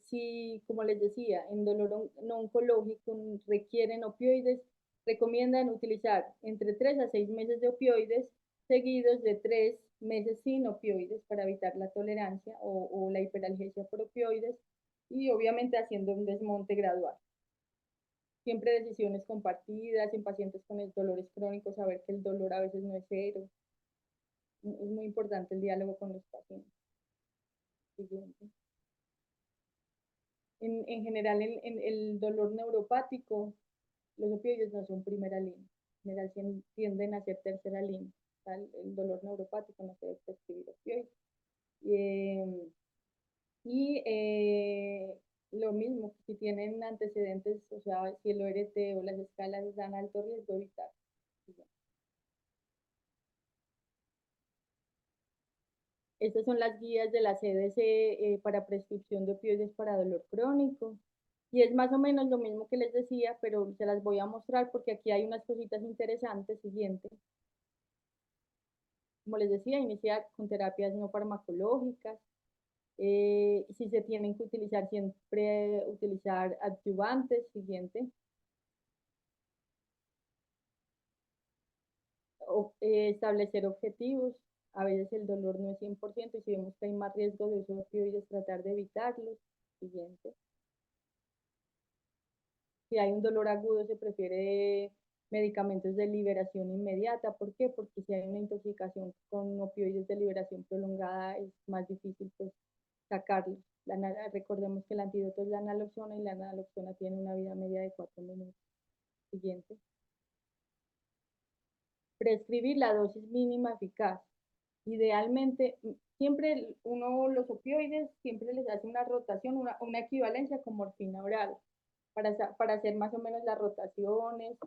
Si, como les decía, en dolor no oncológico requieren opioides, recomiendan utilizar entre 3 a 6 meses de opioides seguidos de 3 meses sin opioides para evitar la tolerancia o la hiperalgesia por opioides, y obviamente haciendo un desmonte gradual. Siempre decisiones compartidas en pacientes con dolores crónicos, saber que el dolor a veces no es cero. Es muy importante el diálogo con los pacientes. Siguiente. En general, en el dolor neuropático, los opioides no son primera línea. En general tienden a ser tercera línea. O sea, el dolor neuropático no se debe prescribir opioides. Lo mismo, si tienen antecedentes, o sea, si el ORT o las escalas dan alto riesgo, evitar. Estas son las guías de la CDC para prescripción de opioides para dolor crónico. Y es más o menos lo mismo que les decía, pero se las voy a mostrar porque aquí hay unas cositas interesantes. Siguiente. Como les decía, iniciar con terapias no farmacológicas. Si se tienen que utilizar, siempre utilizar adyuvantes. Siguiente. Establecer objetivos. A veces el dolor no es 100% y si vemos que hay más riesgo de uso de opioides, tratar de evitarlos. Siguiente. Si hay un dolor agudo, se prefiere medicamentos de liberación inmediata. ¿Por qué? Porque si hay una intoxicación con opioides de liberación prolongada, es más difícil pues sacarlos. Recordemos que el antídoto es la naloxona y la naloxona tiene una vida media de 4 minutos. Siguiente. Prescribir la dosis mínima eficaz. Idealmente, siempre los opioides, siempre les hace una rotación, una equivalencia con morfina oral para hacer más o menos las rotaciones,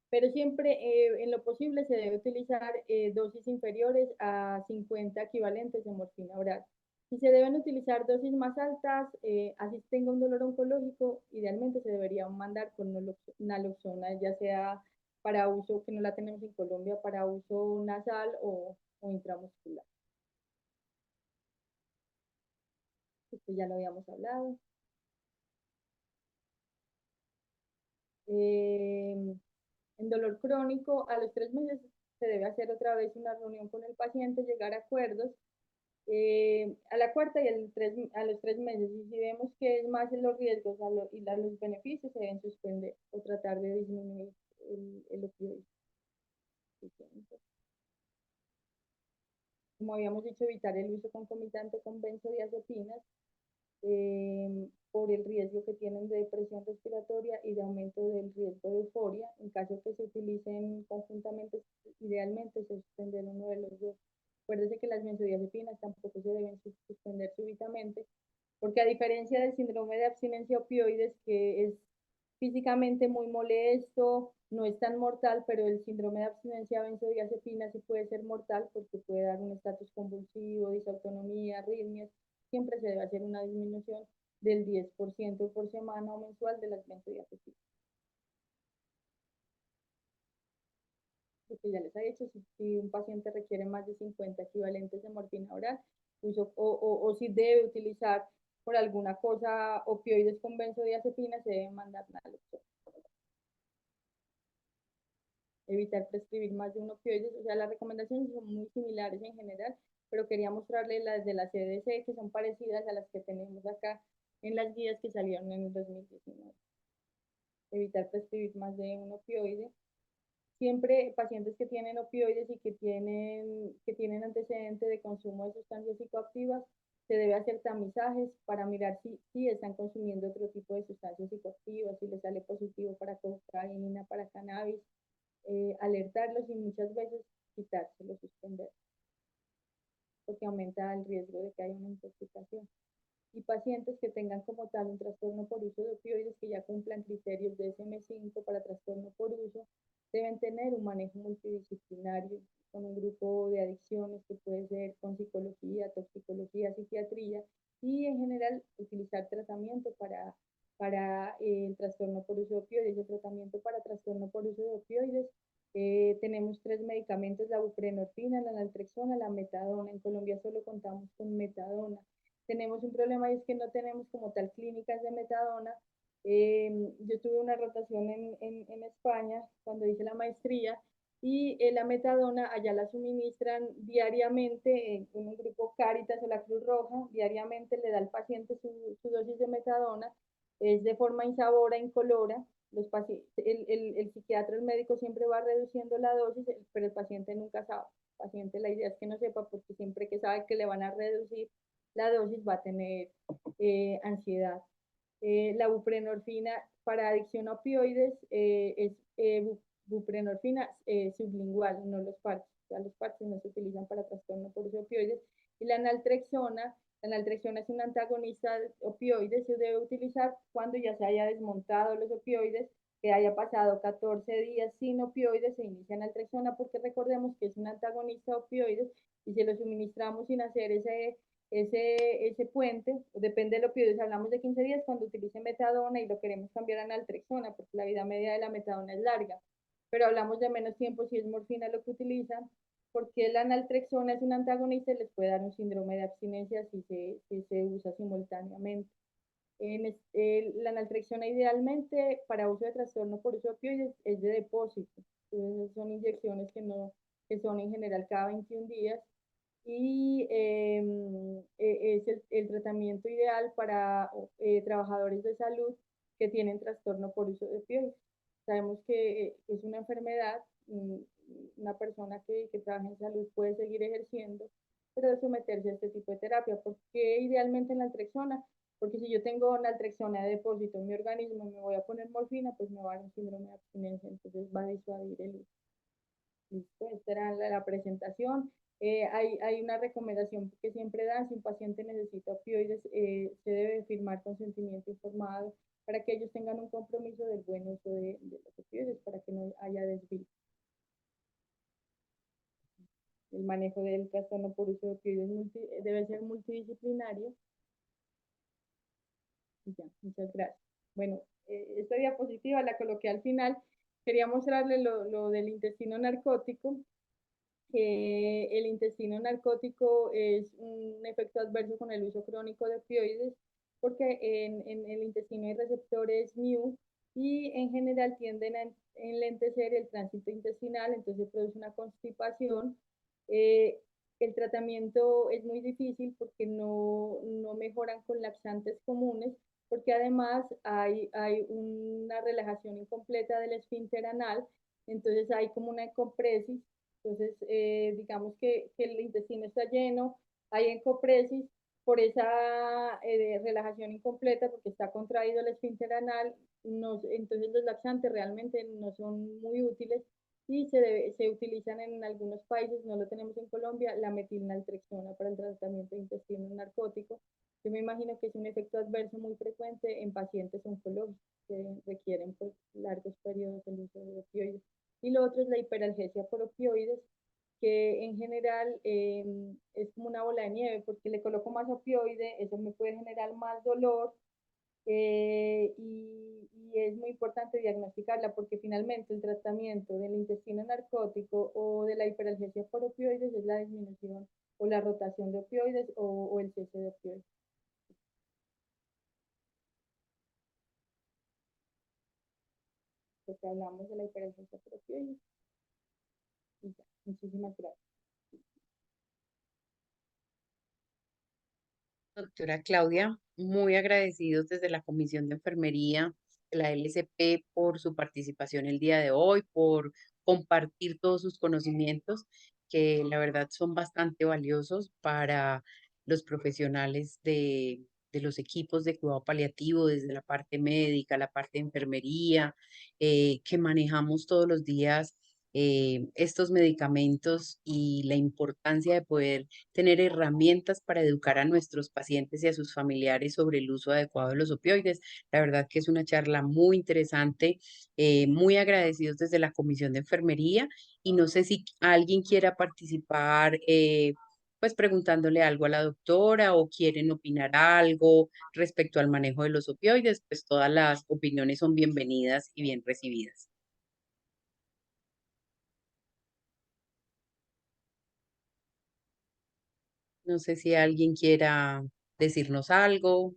pero siempre en lo posible se debe utilizar dosis inferiores a 50 equivalentes de morfina oral. Si se deben utilizar dosis más altas, así tenga un dolor oncológico, idealmente se debería mandar con naloxona, ya sea para uso, que no la tenemos en Colombia, para uso nasal o intramuscular. Esto ya lo habíamos hablado. En dolor crónico, a los 3 meses se debe hacer otra vez una reunión con el paciente, llegar a acuerdos. A la cuarta y a los 3 meses, y si vemos que es más en los riesgos y los beneficios, se deben suspender o tratar de disminuir el opioide. Como habíamos dicho, evitar el uso concomitante con benzodiazepinas por el riesgo que tienen de depresión respiratoria y de aumento del riesgo de euforia. En caso que se utilicen conjuntamente, idealmente se suspender uno de los dos. Acuérdense que las benzodiazepinas tampoco se deben suspender súbitamente, porque a diferencia del síndrome de abstinencia opioides, que es físicamente muy molesto, no es tan mortal, pero el síndrome de abstinencia a benzodiazepina sí puede ser mortal porque puede dar un estatus convulsivo, disautonomía, arritmias. Siempre se debe hacer una disminución del 10% por semana o mensual de las benzodiazepinas. Lo que ya les he dicho, si un paciente requiere más de 50 equivalentes de morfina oral, o si debe utilizar por alguna cosa, opioides con benzodiazepina, se debe mandar naloxona. Evitar prescribir más de un opioide, o sea, las recomendaciones son muy similares en general, pero quería mostrarles las de la CDC, que son parecidas a las que tenemos acá en las guías que salieron en el 2019. Evitar prescribir más de un opioide. Siempre pacientes que tienen opioides y que tienen antecedente de consumo de sustancias psicoactivas, se debe hacer tamizajes para mirar si están consumiendo otro tipo de sustancias psicoactivas, si les sale positivo para cocaína, para cannabis, alertarlos y muchas veces quitárselo, suspender, porque aumenta el riesgo de que haya una intoxicación. Y pacientes que tengan como tal un trastorno por uso de opioides que ya cumplan criterios de DSM-5 para trastorno por uso, deben tener un manejo multidisciplinario con un grupo de adicciones que puede ser con psicología, toxicología, psiquiatría y en general utilizar tratamiento para el trastorno por uso de opioides. El tratamiento para trastorno por uso de opioides, tenemos 3 medicamentos, la buprenorfina, la naltrexona, la metadona. En Colombia solo contamos con metadona. Tenemos un problema y es que no tenemos como tal clínicas de metadona. Yo tuve una rotación en España cuando hice la maestría y la metadona allá la suministran diariamente en un grupo Cáritas o la Cruz Roja, diariamente le da al paciente su dosis de metadona, es de forma insabora, incolora. El psiquiatra, el médico siempre va reduciendo la dosis, pero el paciente nunca sabe. El paciente, la idea es que no sepa, porque siempre que sabe que le van a reducir la dosis va a tener ansiedad. La buprenorfina para adicción a opioides es buprenorfina sublingual, no los parches. O sea, los parches no se utilizan para trastorno por uso de opioides. Y la naltrexona es un antagonista de opioides, se debe utilizar cuando ya se haya desmontado los opioides, que haya pasado 14 días sin opioides, se inicia naltrexona, porque recordemos que es un antagonista de opioides y si lo suministramos sin hacer ese puente, depende del opioide, hablamos de 15 días cuando utilice metadona y lo queremos cambiar a naltrexona, porque la vida media de la metadona es larga, pero hablamos de menos tiempo si es morfina lo que utilizan, porque la naltrexona es un antagonista y les puede dar un síndrome de abstinencia si se usa simultáneamente. La naltrexona idealmente para uso de trastorno por uso de opioides es de depósito, entonces son inyecciones que son en general cada 21 días y es el tratamiento ideal para trabajadores de salud que tienen trastorno por uso de opioides. Sabemos que es una enfermedad, una persona que trabaja en salud puede seguir ejerciendo, pero de someterse a este tipo de terapia. ¿Por qué idealmente en la naltrexona? Porque si yo tengo naltrexona de depósito en mi organismo y me voy a poner morfina, pues me va a dar un síndrome de abstinencia, entonces va a disuadir el uso. Listo, esta era la presentación. Hay una recomendación que siempre dan, si un paciente necesita opioides, se debe firmar consentimiento informado para que ellos tengan un compromiso del buen uso de los opioides, para que no haya desvío. El manejo del trastorno por uso de opioides debe ser multidisciplinario. Y ya, muchas gracias. Bueno, esta diapositiva la coloqué al final. Quería mostrarle lo del intestino narcótico. El intestino narcótico es un efecto adverso con el uso crónico de opioides, porque en el intestino hay receptores mu y en general tienden a enlentecer el tránsito intestinal, entonces produce una constipación. Eh, el tratamiento es muy difícil porque no mejoran con laxantes comunes, porque además hay una relajación incompleta del esfínter anal, entonces hay como una encopresis. Entonces, digamos que el intestino está lleno, hay encopresis por esa relajación incompleta, porque está contraído el esfínter anal, entonces los laxantes realmente no son muy útiles y se utilizan en algunos países, no lo tenemos en Colombia, la metilnaltrexona para el tratamiento de intestino narcótico. Yo me imagino que es un efecto adverso muy frecuente en pacientes oncológicos que requieren por largos periodos el uso de opioides. Y lo otro es la hiperalgesia por opioides, que en general es como una bola de nieve, porque le coloco más opioide, eso me puede generar más dolor, y es muy importante diagnosticarla, porque finalmente el tratamiento del intestino narcótico o de la hiperalgesia por opioides es la disminución o la rotación de opioides o el cese de opioides. que hablamos de la hipertensión por opioides. Y ya, muchísimas gracias. Doctora Claudia, muy agradecidos desde la Comisión de Enfermería de la LSP por su participación el día de hoy, por compartir todos sus conocimientos, que la verdad son bastante valiosos para los profesionales de los equipos de cuidado paliativo, desde la parte médica, la parte de enfermería, que manejamos todos los días estos medicamentos y la importancia de poder tener herramientas para educar a nuestros pacientes y a sus familiares sobre el uso adecuado de los opioides. La verdad que es una charla muy interesante, muy agradecidos desde la Comisión de Enfermería y no sé si alguien quiera participar. Pues preguntándole algo a la doctora o quieren opinar algo respecto al manejo de los opioides, pues todas las opiniones son bienvenidas y bien recibidas. No sé si alguien quiera decirnos algo.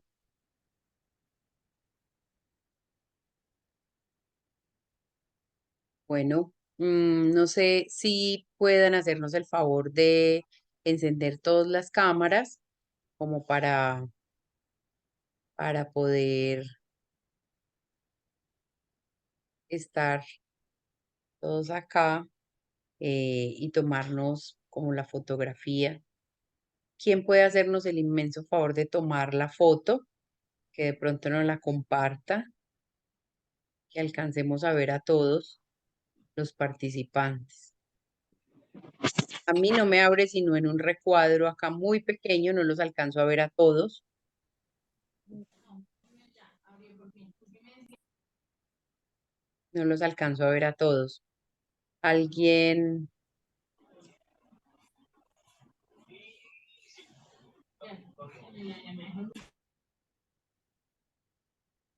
Bueno, no sé si puedan hacernos el favor de encender todas las cámaras como para poder estar todos acá y tomarnos como la fotografía. ¿Quién puede hacernos el inmenso favor de tomar la foto? Que de pronto nos la comparta, que alcancemos a ver a todos los participantes. A mí no me abre sino en un recuadro acá muy pequeño, no los alcanzo a ver a todos. No los alcanzo a ver a todos. Alguien,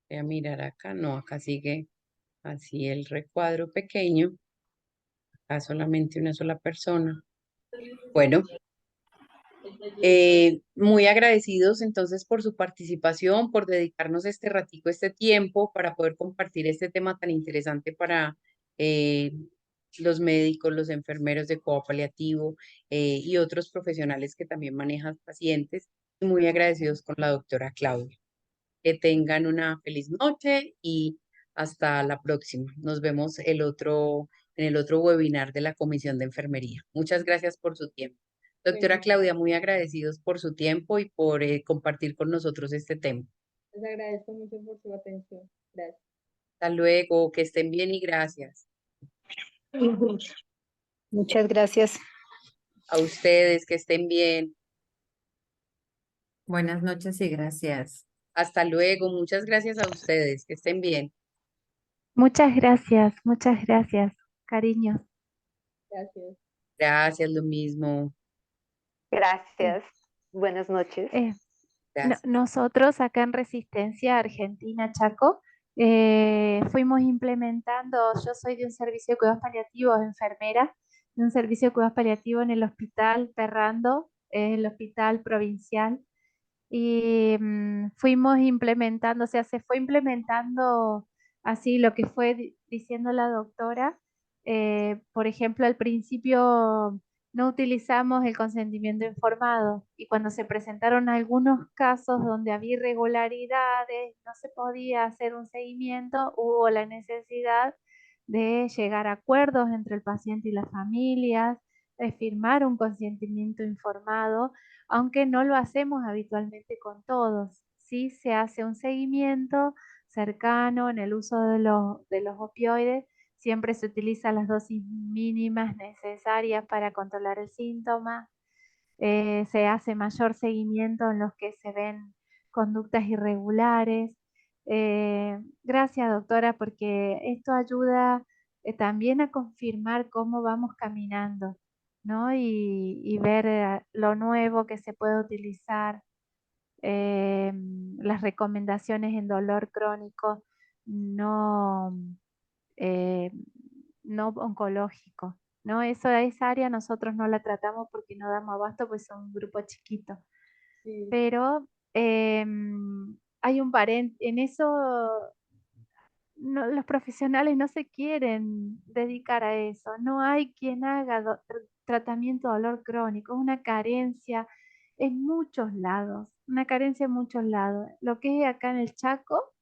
voy a mirar acá, no, acá sigue así el recuadro pequeño, acá solamente una sola persona. Bueno, muy agradecidos entonces por su participación, por dedicarnos este ratico, este tiempo para poder compartir este tema tan interesante para eh, los médicos, los enfermeros de cuidado paliativo y otros profesionales que también manejan pacientes. Y muy agradecidos con la doctora Claudia. Que tengan una feliz noche y hasta la próxima. Nos vemos en el otro webinar de la Comisión de Enfermería. Muchas gracias por su tiempo. Doctora Bueno, Claudia, muy agradecidos por su tiempo y por compartir con nosotros este tema. les agradezco mucho por su atención. Gracias. Hasta luego, que estén bien y gracias. Muchas gracias. A ustedes, que estén bien. Buenas noches y gracias. Hasta luego, muchas gracias a ustedes, que estén bien. Muchas gracias, cariño. Gracias. Gracias, lo mismo. Gracias. Buenas noches. Gracias. Nosotros acá en Resistencia Argentina Chaco fuimos implementando, yo soy de un servicio de cuidados paliativos, enfermera, de un servicio de cuidados paliativos en el hospital Ferrando, el hospital provincial, y fuimos implementando, o sea, se fue implementando así lo que fue diciendo la doctora. Por ejemplo, al principio no utilizamos el consentimiento informado y cuando se presentaron algunos casos donde había irregularidades, no se podía hacer un seguimiento, hubo la necesidad de llegar a acuerdos entre el paciente y las familias, de firmar un consentimiento informado, aunque no lo hacemos habitualmente con todos. Sí se hace un seguimiento cercano en el uso de los opioides. Siempre se utilizan las dosis mínimas necesarias para controlar el síntoma. Se hace mayor seguimiento en los que se ven conductas irregulares. Gracias, doctora, porque esto ayuda también a confirmar cómo vamos caminando, ¿no? Y ver lo nuevo que se puede utilizar, las recomendaciones en dolor crónico no, eh, no oncológico, ¿no? Esa área nosotros no la tratamos porque no damos abasto, pues son un grupo chiquito. Sí. Pero hay un en eso los profesionales no se quieren dedicar a eso. No hay quien haga tratamiento de dolor crónico. Es una carencia en muchos lados, una carencia en muchos lados. Lo que es acá en el Chaco,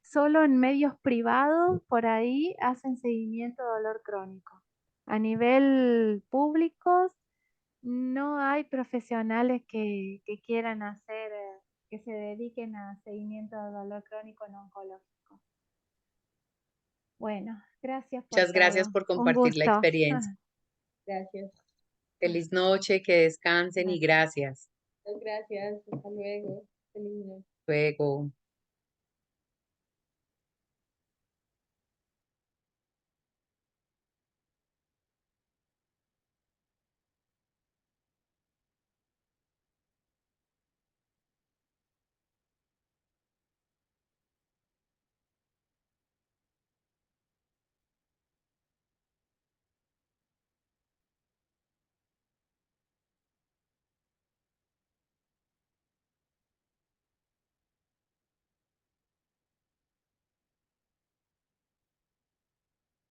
solo en medios privados, por ahí hacen seguimiento de dolor crónico. A nivel público, no hay profesionales que quieran hacer, que se dediquen a seguimiento de dolor crónico no oncológico. Bueno, gracias por Muchas gracias todo. por Un gusto. La gusto. experiencia. Gracias. Feliz noche, que descansen y gracias. Muchas gracias. Hasta luego. Feliz noche. Luego.